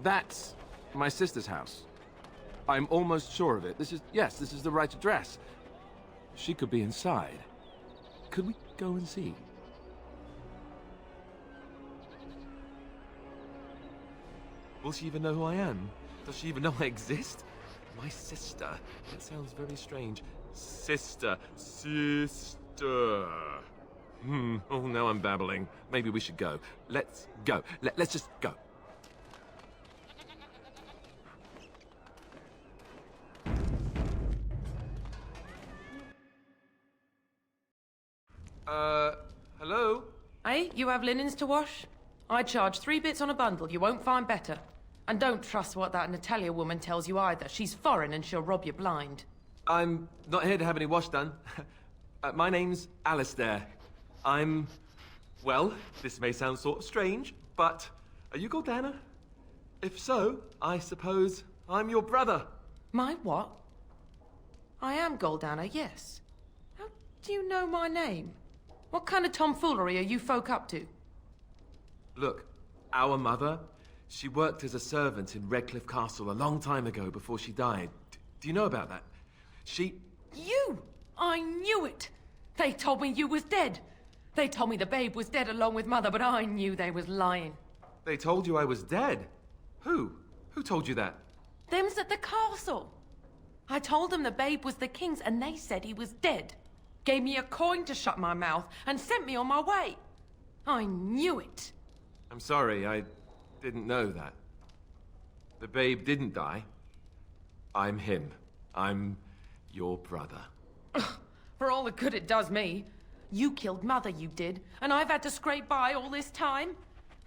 That's my sister's house. I'm almost sure of it. Yes, this is the right address. She could be inside. Could we go and see? Will she even know who I am? Does she even know I exist? My sister. That sounds very strange. Sister. Oh, now I'm babbling. Maybe we should go. Let's go. Let's just go. Hello? Hey, you have linens to wash? I charge 3 bits on a bundle. You won't find better. And don't trust what that Natalia woman tells you either. She's foreign and she'll rob you blind. I'm not here to have any wash done. My name's Alistair. Well, this may sound sort of strange, but are you Goldana? If so, I suppose I'm your brother. My what? I am Goldana, yes. How do you know my name? What kind of tomfoolery are you folk up to? Look, our mother, she worked as a servant in Redcliffe Castle a long time ago before she died. Do you know about that? You! I knew it! They told me you was dead. They told me the babe was dead along with mother, but I knew they was lying. They told you I was dead? Who? Who told you that? Them's at the castle. I told them the babe was the king's and they said he was dead. Gave me a coin to shut my mouth and sent me on my way. I knew it. I'm sorry, I didn't know that. The babe didn't die. I'm him. I'm your brother. For all the good it does me. You killed mother, you did, and I've had to scrape by all this time.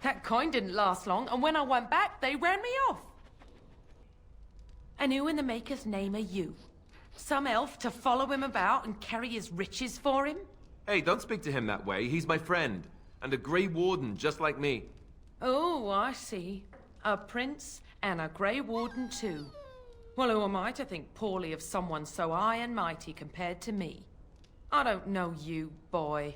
That coin didn't last long, and when I went back, they ran me off. And who in the maker's name are you? Some elf to follow him about and carry his riches for him? Hey, don't speak to him that way. He's my friend, and a Grey Warden just like me. Oh, I see. A prince and a Grey Warden too. Well, who am I to think poorly of someone so high and mighty compared to me? I don't know you, boy.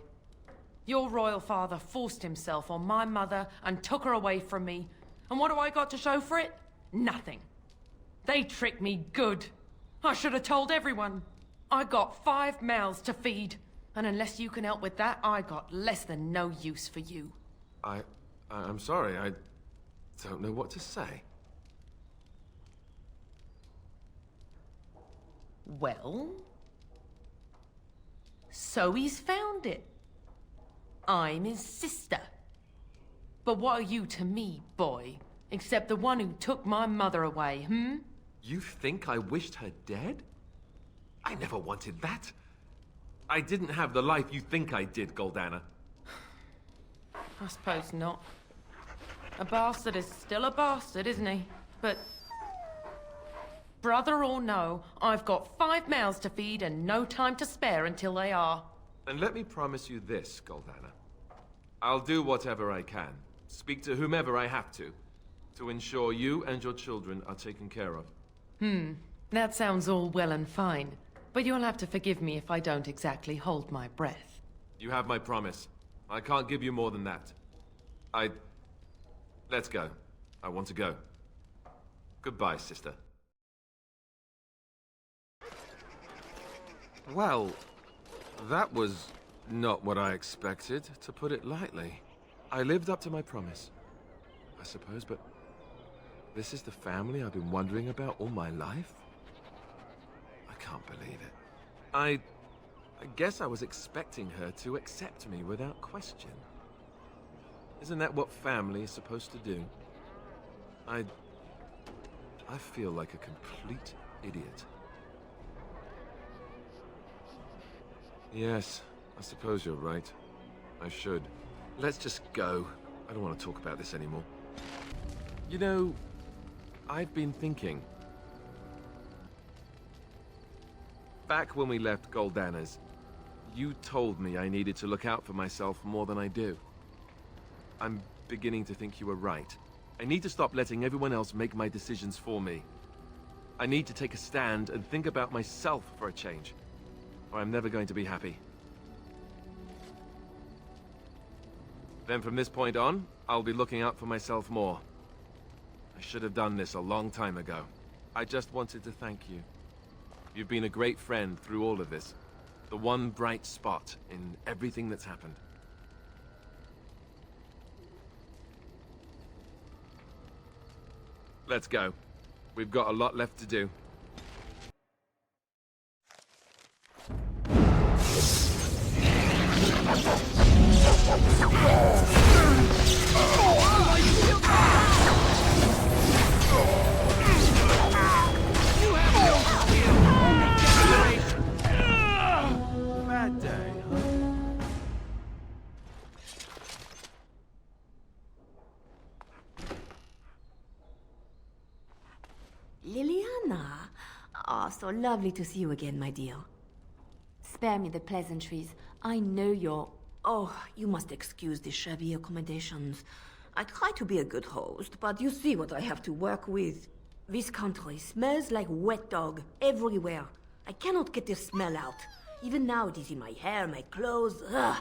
Your royal father forced himself on my mother and took her away from me. And what do I got to show for it? Nothing. They tricked me good. I should have told everyone. I got 5 mouths to feed. And unless you can help with that, I got less than no use for you. I'm sorry, I don't know what to say. Well? So he's found it. I'm his sister. But what are you to me, boy? Except the one who took my mother away, You think I wished her dead? I never wanted that. I didn't have the life you think I did, Goldana. I suppose not. A bastard is still a bastard, isn't he? But... brother or no, I've got 5 mouths to feed and no time to spare until they are. And let me promise you this, Goldana. I'll do whatever I can, speak to whomever I have to ensure you and your children are taken care of. That sounds all well and fine. But you'll have to forgive me if I don't exactly hold my breath. You have my promise. I can't give you more than that. Let's go. I want to go. Goodbye, sister. Well, that was not what I expected, to put it lightly. I lived up to my promise, I suppose, but this is the family I've been wondering about all my life? I can't believe it. I guess I was expecting her to accept me without question. Isn't that what family is supposed to do? I feel like a complete idiot. Yes, I suppose you're right. I should. Let's just go. I don't want to talk about this anymore. You know, I've been thinking. Back when we left Goldana's, you told me I needed to look out for myself more than I do. I'm beginning to think you were right. I need to stop letting everyone else make my decisions for me. I need to take a stand and think about myself for a change, or I'm never going to be happy. Then from this point on, I'll be looking out for myself more. I should have done this a long time ago. I just wanted to thank you. You've been a great friend through all of this. The one bright spot in everything that's happened. Let's go. We've got a lot left to do. Bad day, huh? Leliana. Oh, so lovely to see you again, my dear. Spare me the pleasantries. I know you're... Oh, you must excuse the shabby accommodations. I try to be a good host, but you see what I have to work with. This country smells like wet dog everywhere. I cannot get this smell out. Even now it is in my hair, my clothes. Ugh.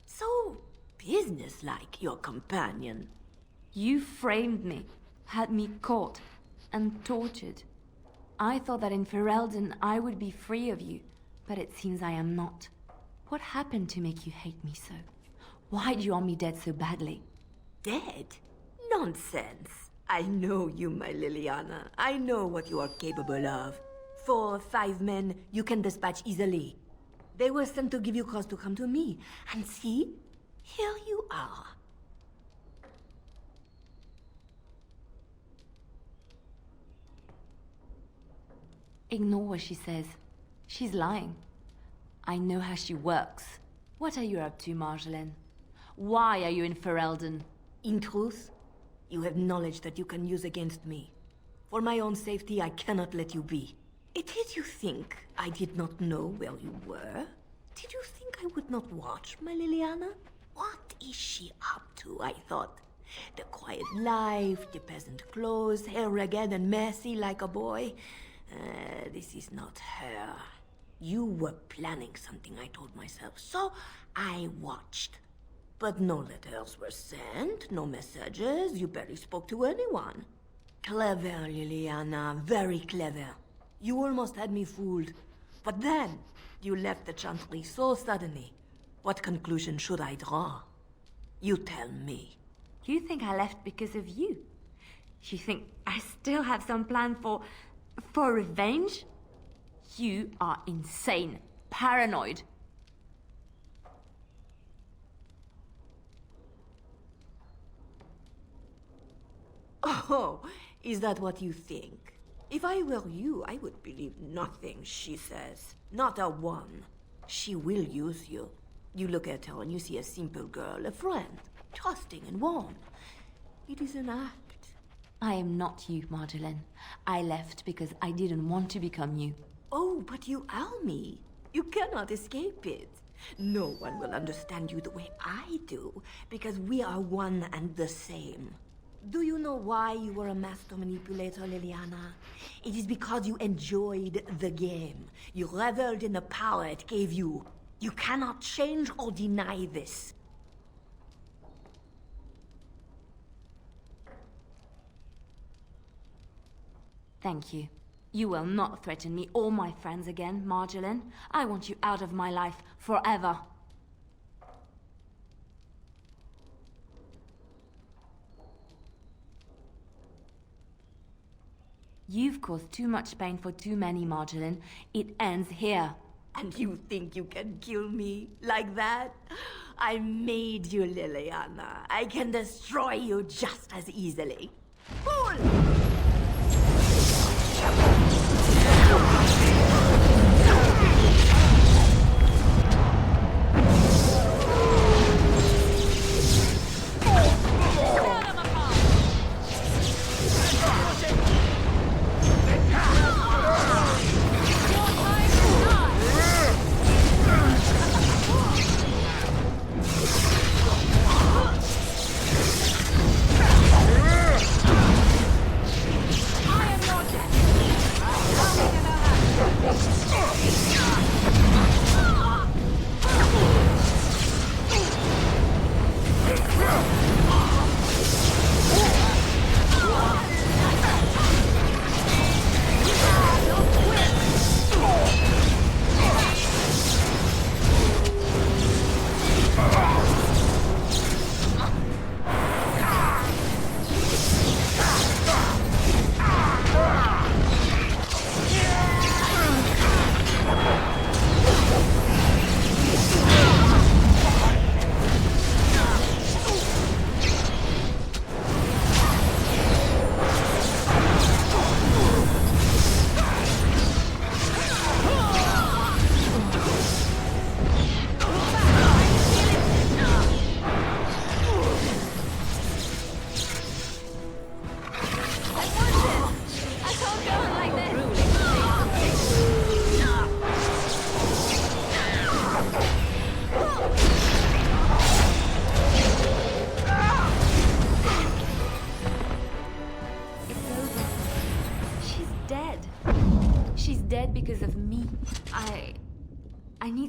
So businesslike, your companion. You framed me, had me caught, and tortured. I thought that in Ferelden I would be free of you, but it seems I am not. What happened to make you hate me so? Why do you want me dead so badly? Dead? Nonsense. I know you, my Leliana. I know what you are capable of. 4 or 5 men you can dispatch easily. They were sent to give you cause to come to me. And see, here you are. Ignore what she says. She's lying. I know how she works. What are you up to, Marjolaine? Why are you in Ferelden? In truth, you have knowledge that you can use against me. For my own safety, I cannot let you be. Did you think I did not know where you were? Did you think I would not watch, my Leliana? What is she up to, I thought? The quiet life, the peasant clothes, hair ragged and messy like a boy. This is not her. You were planning something, I told myself, so I watched. But no letters were sent, no messages, you barely spoke to anyone. Clever, Leliana, very clever. You almost had me fooled. But then, you left the Chantry so suddenly. What conclusion should I draw? You tell me. You think I left because of you? You think I still have some plan for revenge? You are insane, paranoid. Oh, is that what you think? If I were you, I would believe nothing she says. Not a one. She will use you. You look at her and you see a simple girl, a friend, trusting and warm. It is an act. I am not you, Marjolaine. I left because I didn't want to become you. Oh, but you are me. You cannot escape it. No one will understand you the way I do, because we are one and the same. Do you know why you were a master manipulator, Leliana? It is because you enjoyed the game. You reveled in the power it gave you. You cannot change or deny this. Thank you. You will not threaten me or my friends again, Marjolaine. I want you out of my life forever. You've caused too much pain for too many, Marjolaine. It ends here. And you think you can kill me like that? I made you, Leliana. I can destroy you just as easily. Fool!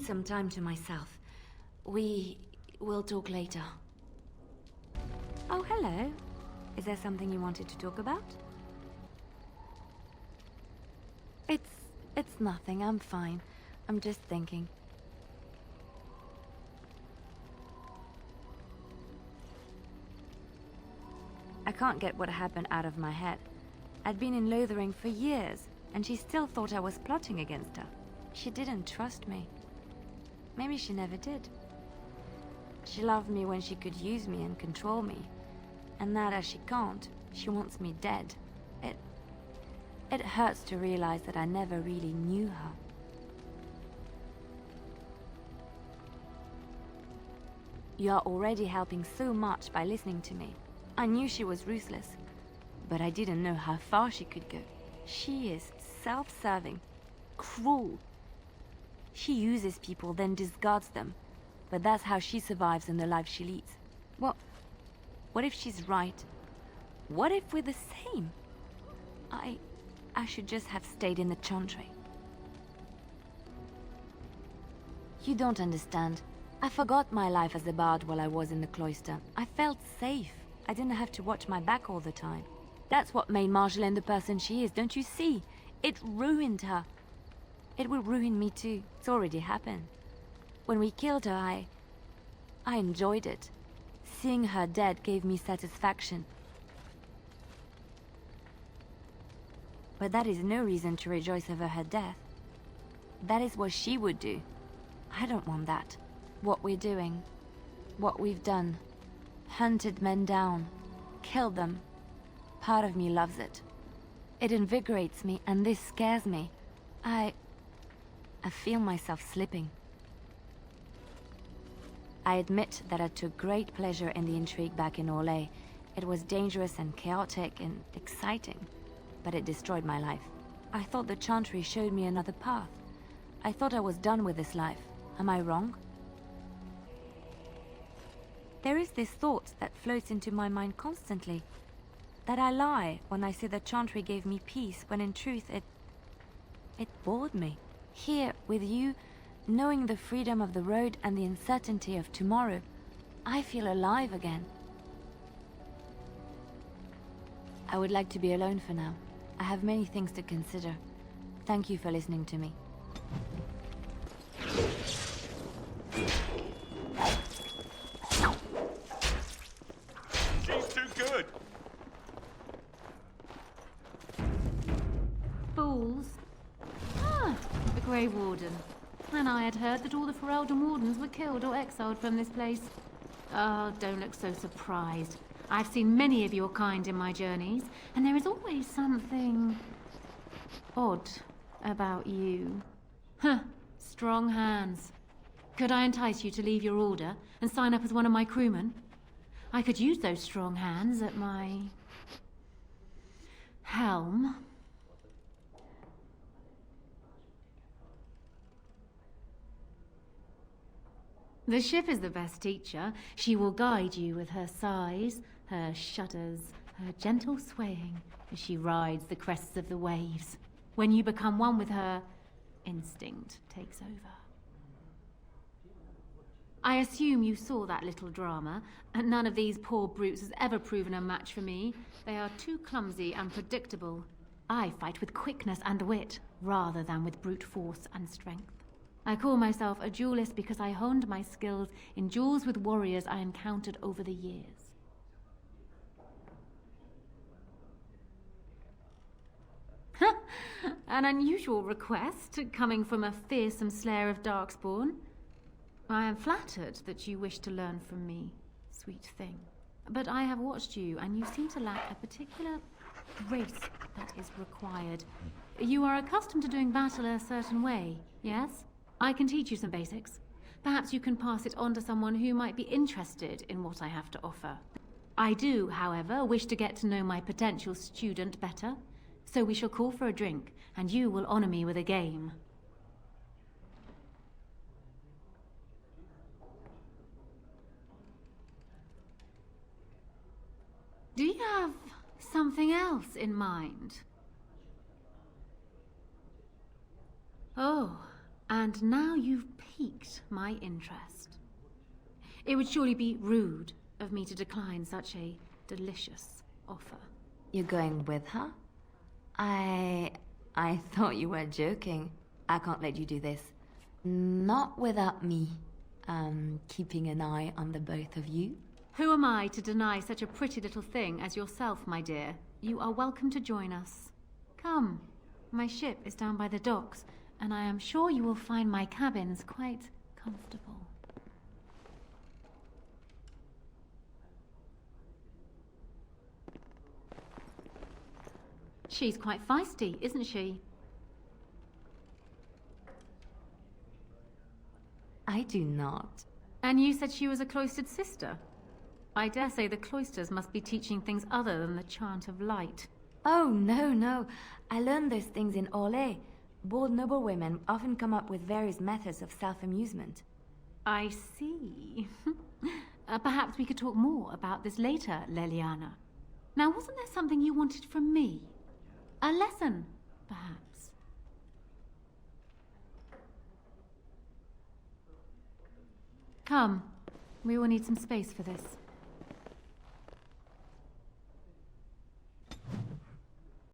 need some time to myself. We will talk later. Oh, hello. Is there something you wanted to talk about? It's nothing. I'm fine. I'm just thinking. I can't get what happened out of my head. I'd been in Lothering for years, and she still thought I was plotting against her. She didn't trust me. Maybe she never did. She loved me when she could use me and control me. And now that she can't, she wants me dead. It hurts to realize that I never really knew her. You are already helping so much by listening to me. I knew she was ruthless, but I didn't know how far she could go. She is self-serving, cruel. She uses people, then discards them. But that's how she survives in the life she leads. What if she's right? What if we're the same? I should just have stayed in the Chantry. You don't understand. I forgot my life as a bard while I was in the cloister. I felt safe. I didn't have to watch my back all the time. That's what made Marjolaine the person she is, don't you see? It ruined her. It will ruin me too. It's already happened. When we killed her, I enjoyed it. Seeing her dead gave me satisfaction. But that is no reason to rejoice over her death. That is what she would do. I don't want that. What we're doing, what we've done, hunted men down, killed them. Part of me loves it. It invigorates me, and this scares me. I feel myself slipping. I admit that I took great pleasure in the intrigue back in Orlais. It was dangerous and chaotic and exciting, but it destroyed my life. I thought the Chantry showed me another path. I thought I was done with this life. Am I wrong? There is this thought that floats into my mind constantly. That I lie when I say the Chantry gave me peace, when in truth it bored me. Here, with you, knowing the freedom of the road and the uncertainty of tomorrow, I feel alive again. I would like to be alone for now. I have many things to consider. Thank you for listening to me. She's too good! Fools. Ah, the Grey Warden. And I had heard that all the Ferelden Wardens were killed or exiled from this place. Oh, don't look so surprised. I've seen many of your kind in my journeys, and there is always something odd about you. Huh, strong hands. Could I entice you to leave your order and sign up as one of my crewmen? I could use those strong hands at my helm. The ship is the best teacher. She will guide you with her sighs, her shudders, her gentle swaying as she rides the crests of the waves. When you become one with her, instinct takes over. I assume you saw that little drama, and none of these poor brutes has ever proven a match for me. They are too clumsy and predictable. I fight with quickness and wit, rather than with brute force and strength. I call myself a duelist because I honed my skills in duels with warriors I encountered over the years. An unusual request, coming from a fearsome slayer of Darkspawn. I am flattered that you wish to learn from me, sweet thing. But I have watched you, and you seem to lack a particular grace that is required. You are accustomed to doing battle a certain way, yes? I can teach you some basics. Perhaps you can pass it on to someone who might be interested in what I have to offer. I do, however, wish to get to know my potential student better. So we shall call for a drink, and you will honor me with a game. Do you have something else in mind? Oh, and now you've piqued my interest. It would surely be rude of me to decline such a delicious offer. You're going with her? I thought you were joking. I can't let you do this. Not without me. Keeping an eye on the both of you. Who am I to deny such a pretty little thing as yourself, my dear? You are welcome to join us. Come, my ship is down by the docks, and I am sure you will find my cabins quite comfortable. She's quite feisty, isn't she? I do not. And you said she was a cloistered sister? I dare say the cloisters must be teaching things other than the chant of light. Oh, no. I learned those things in Orlais. Bold noblewomen often come up with various methods of self-amusement. I see. Perhaps we could talk more about this later, Leliana. Now, wasn't there something you wanted from me? A lesson, perhaps? Come, we will need some space for this.